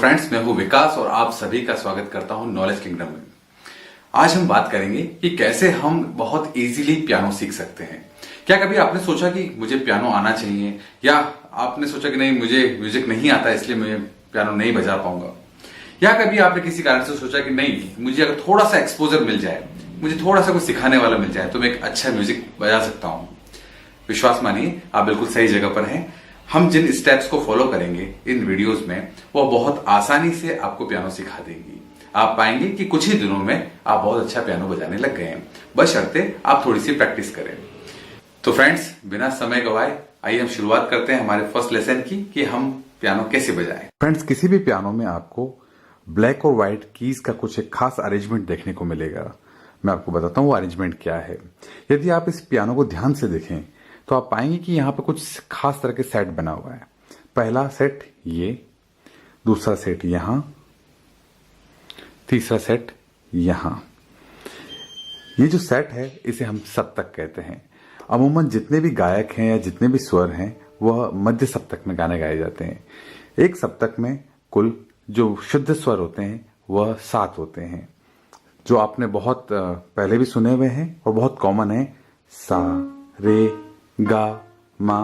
Friends, मैं हूं विकास और आप सभी का स्वागत करता हूं नॉलेज किंगडम में। आज हम बात करेंगे कि कैसे हम बहुत इजीली पियानो सीख सकते हैं। क्या कभी आपने सोचा कि मुझे पियानो आना चाहिए, या आपने सोचा कि नहीं मुझे म्यूजिक नहीं आता इसलिए मैं पियानो नहीं बजा पाऊंगा, या कभी आपने किसी कारण से सोचा कि नहीं मुझे अगर थोड़ा सा एक्सपोजर मिल जाए, मुझे थोड़ा सा कुछ सिखाने वाला मिल जाए तो मैं एक अच्छा म्यूजिक बजा सकता हूं। विश्वास मानिए, आप बिल्कुल सही जगह पर हैं। हम जिन स्टेप्स को फॉलो करेंगे इन वीडियोस में वो बहुत आसानी से आपको पियानो सिखा देंगी। आप पाएंगे कि कुछ ही दिनों में आप बहुत अच्छा पियानो बजाने लग गए हैं, बशर्ते आप थोड़ी सी प्रैक्टिस करें। तो फ्रेंड्स, बिना समय गवाए आइए हम शुरुआत करते हैं हमारे फर्स्ट लेसन की कि हम पियानो कैसे बजाएं। फ्रेंड्स, किसी भी पियानो में आपको ब्लैक और व्हाइट कीज का कुछ एक खास अरेंजमेंट देखने को मिलेगा। मैं आपको बताता हूँ वो अरेंजमेंट क्या है। यदि आप इस पियानो को ध्यान से देखें तो आप पाएंगे कि यहाँ पे कुछ खास तरह के सेट बना हुआ है। पहला सेट ये, दूसरा सेट यहां, तीसरा सेट यहां। ये जो सेट है इसे हम सप्तक कहते हैं। अमूमन जितने भी गायक हैं या जितने भी स्वर हैं वह मध्य सप्तक में गाने गाए जाते हैं। एक सप्तक में कुल जो शुद्ध स्वर होते हैं वह 7 होते हैं, जो आपने बहुत पहले भी सुने हुए हैं और बहुत कॉमन है। सा, रे, गा, मा,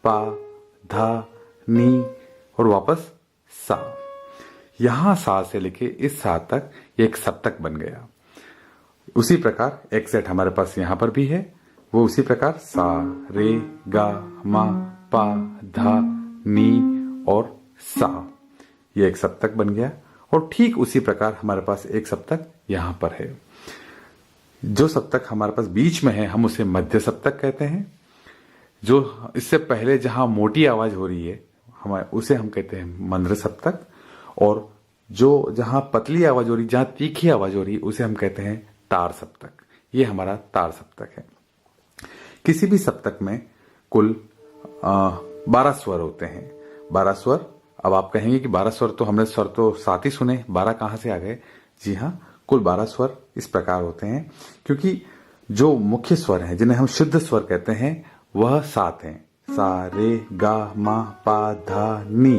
पा, धा, नी और वापस सा। यहां सा से लेके इस सा तक ये एक सप्तक बन गया। उसी प्रकार एक सेट हमारे पास यहां पर भी है, वो उसी प्रकार सा, रे, गा, मा, पा, धा, नी और सा, ये एक सप्तक बन गया। और ठीक उसी प्रकार हमारे पास एक सप्तक यहां पर है। जो सप्तक हमारे पास बीच में है हम उसे मध्य सप्तक कहते हैं। जो इससे पहले जहां मोटी आवाज हो रही है उसे हम कहते हैं मंद्र सप्तक, और जो जहां पतली आवाज हो रही, जहां तीखी आवाज हो रही, उसे हम कहते हैं तार सप्तक। ये हमारा तार सप्तक है। किसी भी सप्तक में कुल 12 स्वर होते हैं। 12 स्वर। अब आप कहेंगे कि 12 स्वर तो हमने स्वर तो 7 ही सुने, 12 कहां से आ गए? जी हां, कुल 12 स्वर इस प्रकार होते हैं क्योंकि जो मुख्य स्वर हैं जिन्हें हम शुद्ध स्वर कहते हैं वह 7 हैं। सा, रे, गा, मा, पा, धा, नी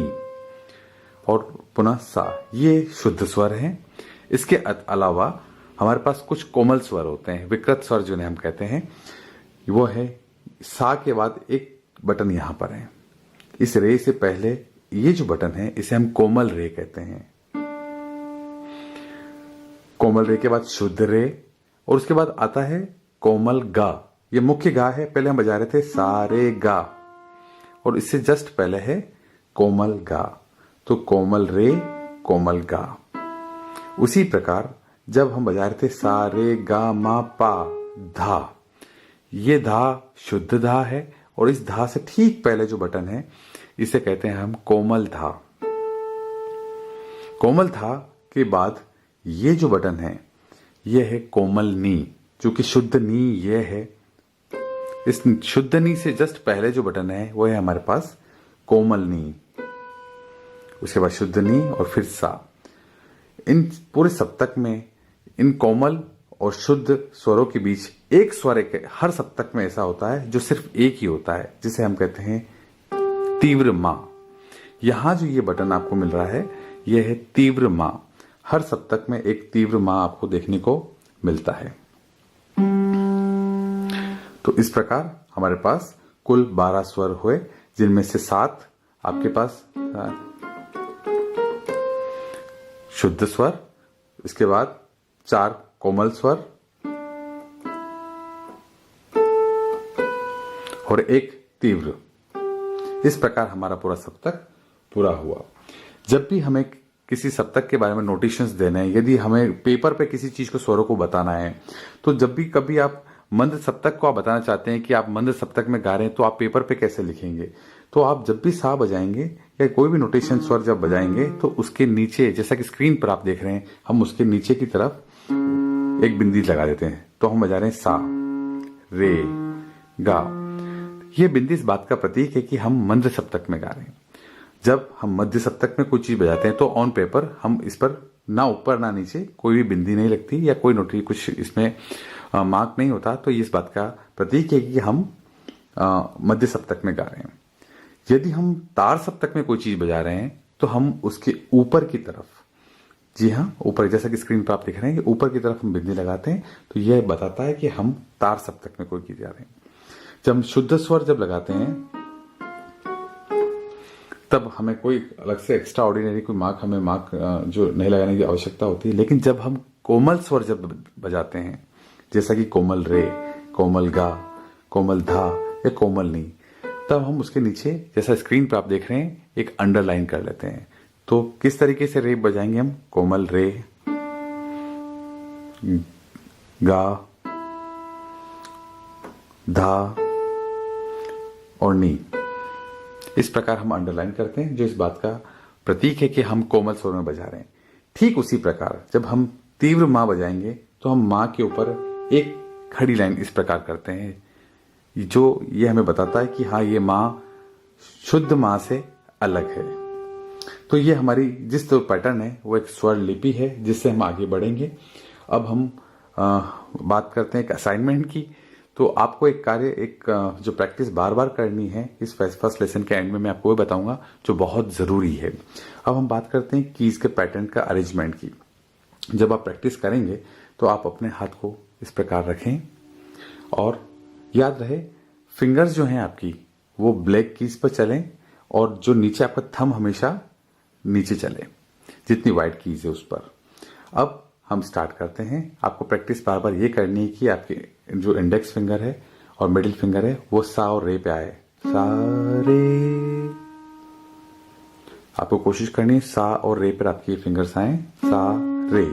और पुनः सा, ये शुद्ध स्वर हैं। इसके अलावा हमारे पास कुछ कोमल स्वर होते हैं, विकृत स्वर जिन्हें हम कहते हैं। वो है सा के बाद एक बटन यहां पर है। इस रे से पहले ये जो बटन है इसे हम कोमल रे कहते हैं। कोमल रे के बाद शुद्ध रे और उसके बाद आता है कोमल गा। ये मुख्य गा है। पहले हम बजा रहे थे सा, रे, गा, और इससे जस्ट पहले है कोमल गा। तो कोमल रे, कोमल गा। उसी प्रकार जब हम बजा रहे थे सा, रे, गा, मा, पा, धा, ये धा शुद्ध धा है, और इस धा से ठीक पहले जो बटन है इसे कहते हैं हम कोमल धा। कोमल धा के बाद ये जो बटन है ये है कोमल नी, जो कि शुद्ध नी ये है। इस शुद्ध नी से जस्ट पहले जो बटन है वो है हमारे पास कोमल नी, उसके बाद शुद्ध नी और फिर सा। इन पूरे सप्तक में इन कोमल और शुद्ध स्वरों के बीच एक स्वर हर सप्तक में ऐसा होता है जो सिर्फ एक ही होता है, जिसे हम कहते हैं तीव्र मा। यहां जो ये बटन आपको मिल रहा है यह है तीव्र मा। हर सप्तक में एक तीव्र मा आपको देखने को मिलता है। तो इस प्रकार हमारे पास कुल 12 स्वर हुए, जिनमें से 7 आपके पास शुद्ध स्वर, इसके बाद 4 कोमल स्वर और एक तीव्र। इस प्रकार हमारा पूरा सप्तक पूरा हुआ। जब भी हमें किसी सप्तक के बारे में नोटेशंस देने हैं, यदि हमें पेपर पे किसी चीज को स्वरों को बताना है, तो जब भी कभी आप मंद सप्तक को आप बताना चाहते हैं कि आप मंद सप्तक में गा रहे हैं, तो आप पेपर पे कैसे लिखेंगे? तो आप जब भी सा बजाएंगे या कोई भी नोटेशन स्वर जब बजाएंगे तो उसके नीचे, जैसा कि स्क्रीन पर आप देख रहे हैं, हम उसके नीचे की तरफ एक बिंदी लगा देते हैं। तो हम बजा रहे हैं सा, रे, गा। ये बिंदी इस बात का प्रतीक है कि हम मंद सप्तक में गा रहे हैं। जब हम मध्य सप्तक में कोई चीज बजाते हैं तो ऑन पेपर हम इस पर ना ऊपर ना नीचे कोई भी बिंदी नहीं लगती या कोई नोटी कुछ इसमें मार्क नहीं होता। तो ये इस बात का प्रतीक है कि हम मध्य सप्तक में गा रहे हैं। यदि हम तार सप्तक में कोई चीज बजा रहे हैं तो हम उसके ऊपर की तरफ, जी हाँ, ऊपर, जैसा कि स्क्रीन पर आप देख रहे हैं कि ऊपर की तरफ हम बिंदी लगाते हैं तो यह बताता है कि हम तार सप्तक में कोई गीत गा रहे हैं। जब हम शुद्ध स्वर जब लगाते हैं तब हमें कोई अलग से एक्स्ट्रा ऑर्डिनरी कोई हमें मार्क जो नहीं लगाने की आवश्यकता होती है। लेकिन जब हम कोमल स्वर जब बजाते हैं, जैसा कि कोमल रे, कोमल गा, कोमल धा या कोमल नी, तब हम उसके नीचे, जैसा स्क्रीन पर आप देख रहे हैं, एक अंडरलाइन कर लेते हैं। तो किस तरीके से रे बजाएंगे हम? कोमल रे, गा, धा और नी, इस प्रकार हम अंडरलाइन करते हैं, जो इस बात का प्रतीक है कि हम कोमल स्वर में बजा रहे हैं। ठीक उसी प्रकार जब हम तीव्र मां बजाएंगे तो हम मां के ऊपर एक खड़ी लाइन इस प्रकार करते हैं, जो ये हमें बताता है कि हाँ, ये मां शुद्ध मां से अलग है। तो ये हमारी जिस तो पैटर्न है वो एक स्वर लिपि है जिससे हम आगे बढ़ेंगे। अब हम बात करते हैं एक असाइनमेंट की। तो आपको एक कार्य, एक जो प्रैक्टिस बार बार करनी है, इस फर्स्ट लेसन के एंड में मैं आपको वो बताऊंगा जो बहुत जरूरी है। अब हम बात करते हैं कीज के पैटर्न का अरेंजमेंट की। जब आप प्रैक्टिस करेंगे तो आप अपने हाथ को इस प्रकार रखें और याद रहे फिंगर्स जो हैं आपकी वो ब्लैक कीज पर चलें और जो नीचे आपका थंब हमेशा नीचे चले, जितनी वाइट कीज है उस पर। अब हम स्टार्ट करते हैं। आपको प्रैक्टिस बार बार ये करनी है कि आपके जो इंडेक्स फिंगर है और मिडिल फिंगर है वो सा और रे पे आए। सा रे, आपको कोशिश करनी है सा और रे पर आपकी फिंगर्स आए। सा रे।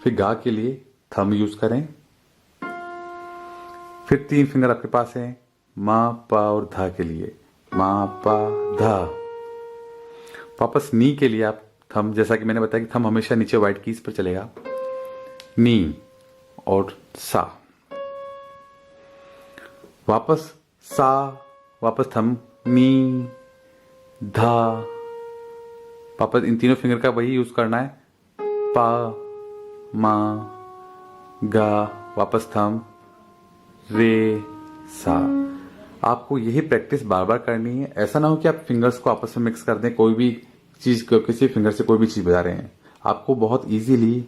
फिर गा के लिए थंब यूज करें। फिर 3 फिंगर आपके पास है मा, पा और धा के लिए। मा, पा, धा। वापस नी के लिए आप थंब, जैसा कि मैंने बताया कि थंब हमेशा नीचे व्हाइट कीज पर चलेगा। नी और सा। वापस सा, वापस थंब नी, धा। वापस इन तीनों फिंगर का वही यूज करना है। पा, मा, गा, वापस थंब, रे, सा। आपको यही प्रैक्टिस बार बार करनी है। ऐसा ना हो कि आप फिंगर्स को आपस में मिक्स कर दें, कोई भी चीज को किसी फिंगर से कोई भी चीज बजा रहे हैं। आपको बहुत इजीली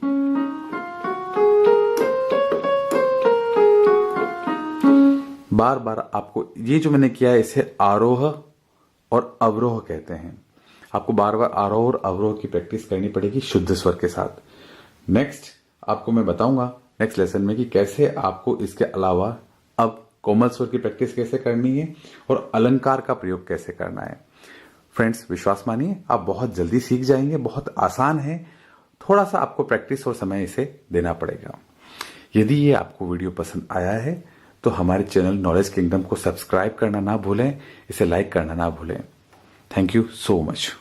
बार बार आपको, ये जो मैंने किया है इसे आरोह और अवरोह कहते हैं। आपको बार बार आरोह और अवरोह की प्रैक्टिस करनी पड़ेगी शुद्ध स्वर के साथ। नेक्स्ट आपको मैं बताऊंगा नेक्स्ट लेसन में कि कैसे आपको इसके अलावा अब कोमल स्वर की प्रैक्टिस कैसे करनी है और अलंकार का प्रयोग कैसे करना है। फ्रेंड्स, विश्वास मानिए आप बहुत जल्दी सीख जाएंगे। बहुत आसान है, थोड़ा सा आपको प्रैक्टिस और समय इसे देना पड़ेगा। यदि ये आपको वीडियो पसंद आया है तो हमारे चैनल नॉलेज किंगडम को सब्सक्राइब करना ना भूलें, इसे लाइक करना ना भूलें। Thank you so much.